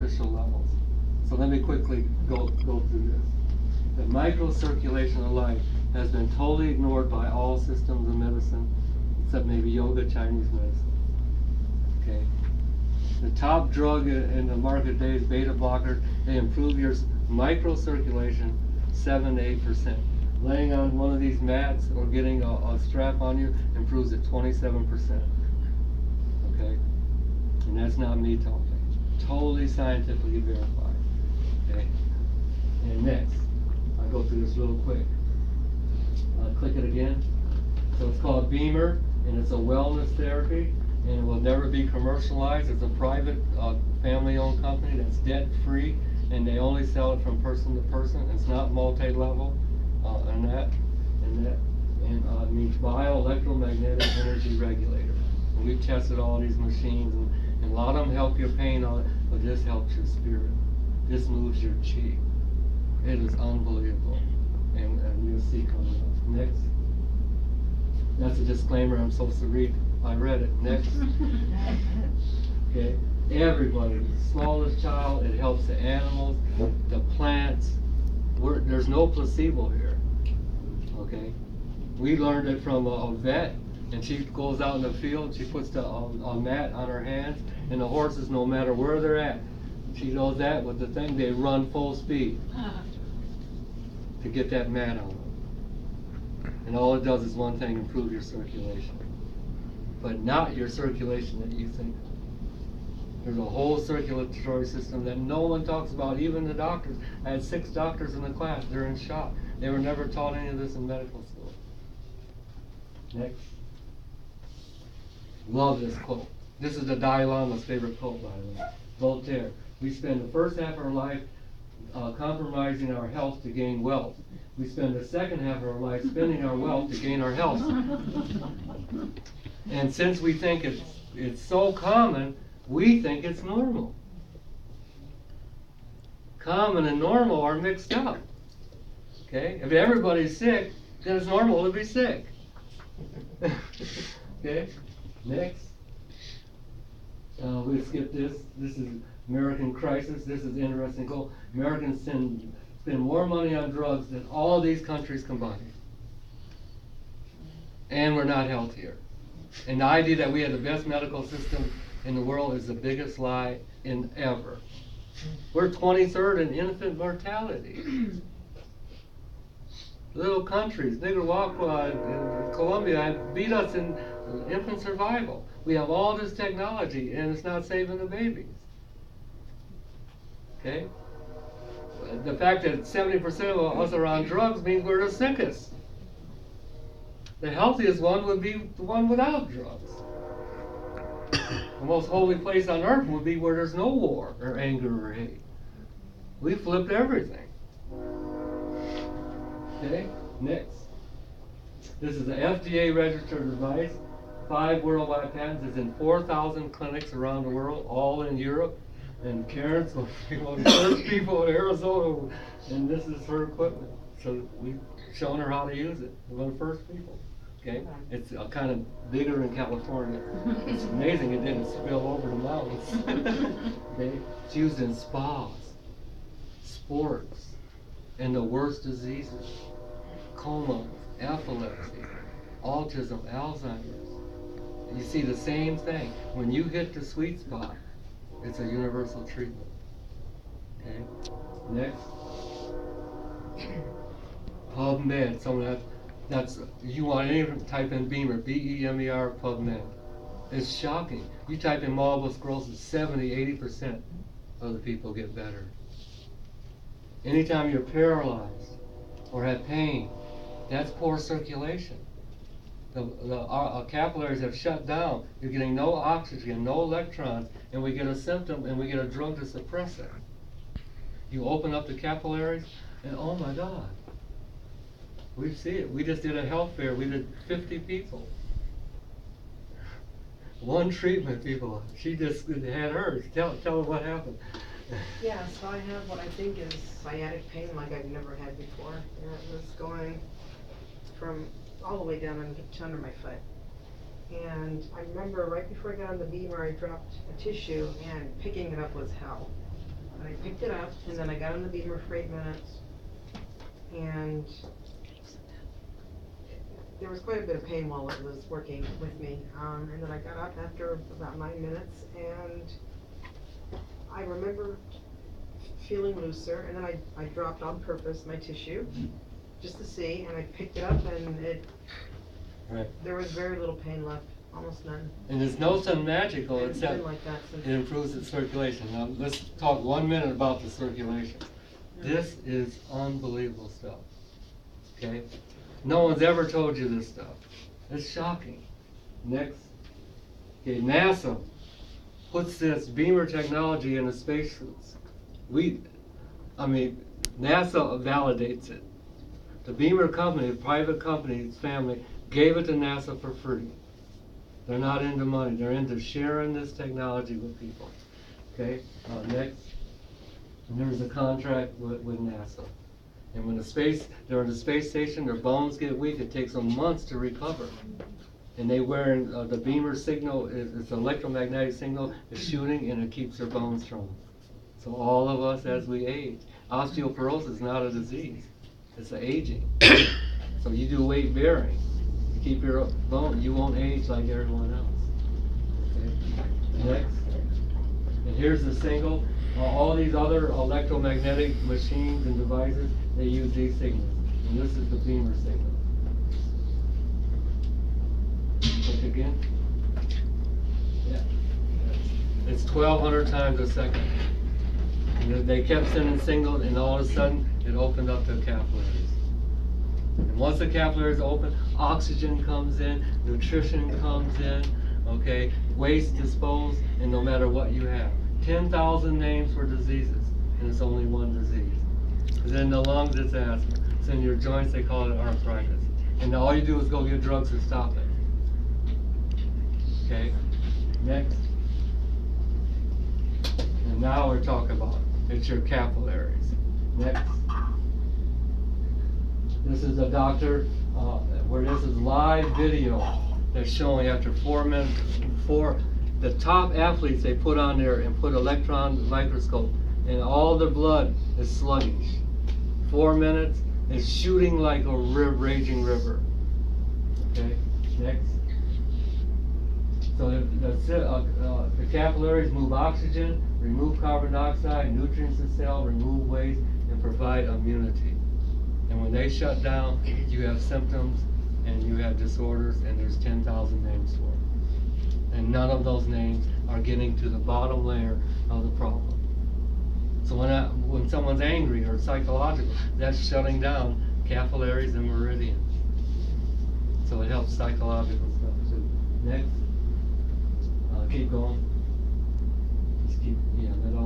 beneficial levels. So let me quickly go through this. The microcirculation of life has been totally ignored by all systems of medicine, except maybe yoga, Chinese medicine. Okay. The top drug in the market today is beta blockers. They improve your microcirculation 7 to 8%. Laying on one of these mats or getting a strap on you improves it 27%. Okay? And that's not me talking. Totally scientifically verified. Okay? And next, I'll go through this real quick. Click it again. So it's called BEMER, and it's a wellness therapy, and it will never be commercialized. It's a private, family-owned company that's debt-free, and they only sell it from person to person. It's not multi-level, and it means bioelectromagnetic energy regulator. And we've tested all these machines, and a lot of them help your pain, but this helps your spirit. This moves your chi. It is unbelievable, and you'll see coming up. Next. That's a disclaimer I'm supposed to read. I read it. Next. Okay. Everybody, the smallest child, it helps the animals, the plants. There's no placebo here. Okay. We learned it from a vet, and she goes out in the field, she puts a mat on her hands, and the horses, no matter where they're at, she knows that with the thing, they run full speed to get that mat on them. And all it does is one thing, improve your circulation. But not your circulation that you think. There's a whole circulatory system that no one talks about, even the doctors. I had 6 doctors in the class. They're in shock. They were never taught any of this in medical school. Next. Love this quote. This is the Dalai Lama's favorite quote, by the way. Voltaire. We spend the first half of our life compromising our health to gain wealth. We spend the second half of our life spending our wealth to gain our health. And since we think it's so common, we think it's normal. Common and normal are mixed up. Okay? If everybody's sick, then it's normal to be sick. Okay? Next. We'll skip this. This is American crisis. This is interesting. Americans spend more money on drugs than all these countries combined. And we're not healthier. And the idea that we have the best medical system in the world is the biggest lie in ever. We're 23rd in infant mortality. Little countries, Nicaragua and Colombia, beat us in infant survival. We have all this technology, and it's not saving the babies. Okay? The fact that 70% of us are on drugs means we're the sickest. The healthiest one would be the one without drugs. The most holy place on earth would be where there's no war or anger or hate. We flipped everything. Okay, next. This is an FDA registered device. 5 worldwide patents. It's in 4,000 clinics around the world, all in Europe. And Karen's one of the first people in Arizona, and this is her equipment. So we've shown her how to use it. We're one of the first people. Okay, it's kind of bigger in California. It's amazing it didn't spill over the mountains. Okay, it's used in spas, sports, and the worst diseases: coma, epilepsy, autism, Alzheimer's. You see the same thing. When you hit the sweet spot, it's a universal treatment. Okay, next. PubMed. Someone that's you want anything, type in BEMER, B-E-M-E-R, PubMed. It's shocking. You type in multiple sclerosis, 70-80% of the people get better. Anytime you're paralyzed or have pain, that's poor circulation. The capillaries have shut down. You're getting no oxygen, no electrons, and we get a symptom and we get a drug to suppress it. You open up the capillaries, and oh my God. We see it. We just did a health fair. We did 50 people. One treatment, people. She just had hers. Tell her what happened. Yeah, so I have what I think is sciatic pain like I've never had before. And it was going from all the way down under my foot. And I remember right before I got on the BEMER, I dropped a tissue, and picking it up was hell. I picked it up, and then I got on the BEMER for 8 minutes, and there was quite a bit of pain while it was working with me, and then I got up after about 9 minutes, and I remember feeling looser, and then I dropped on purpose my tissue, just to see, and I picked it up, and Right. there was very little pain left, almost none. And it's nothing magical It's except been like that since. it improves the circulation. Now, let's talk 1 minute about the circulation. This is unbelievable stuff, okay? No one's ever told you this stuff. It's shocking. Next. Okay, NASA puts this BEMER technology in the spacesuits. NASA validates it. The BEMER company, a private company's family, gave it to NASA for free. They're not into money. They're into sharing this technology with people. Okay, next. And there's a contract with NASA. And when they're in the space station, their bones get weak. It takes them months to recover. And they wear the BEMER signal, it's an electromagnetic signal, is shooting, and it keeps their bones strong. So all of us, as we age, osteoporosis is not a disease. It's an aging. So you do weight bearing. You keep your bone, you won't age like everyone else. Okay. Next. And here's the single. All these other electromagnetic machines and devices, they use these signals. And this is the BEMER signal. Click again. Yeah. It's 1,200 times a second. And they kept sending signals, and all of a sudden, it opened up the capillaries. And once the capillaries open, oxygen comes in, nutrition comes in, okay, waste disposed, and no matter what you have. 10,000 names for diseases, and it's only one disease. Because in the lungs, it's asthma. It's in your joints, they call it arthritis. And all you do is go get drugs to stop it. Okay, next. And now we're talking about it's your capillaries. Next. This is a doctor where this is live video that's showing after 4 minutes, the top athletes they put on there and put electron microscope, and all the blood is sluggish. 4 minutes, it's shooting like a raging river. Okay, next. So the capillaries move oxygen, remove carbon dioxide, nutrients in the cell, remove waste, and provide immunity. And when they shut down, you have symptoms and you have disorders, and there's 10,000 names for them. And none of those names are getting to the bottom layer of the problem. So when someone's angry or psychological, that's shutting down capillaries and meridians. So it helps psychological stuff too. Next. Keep going. Just keep, yeah, that all.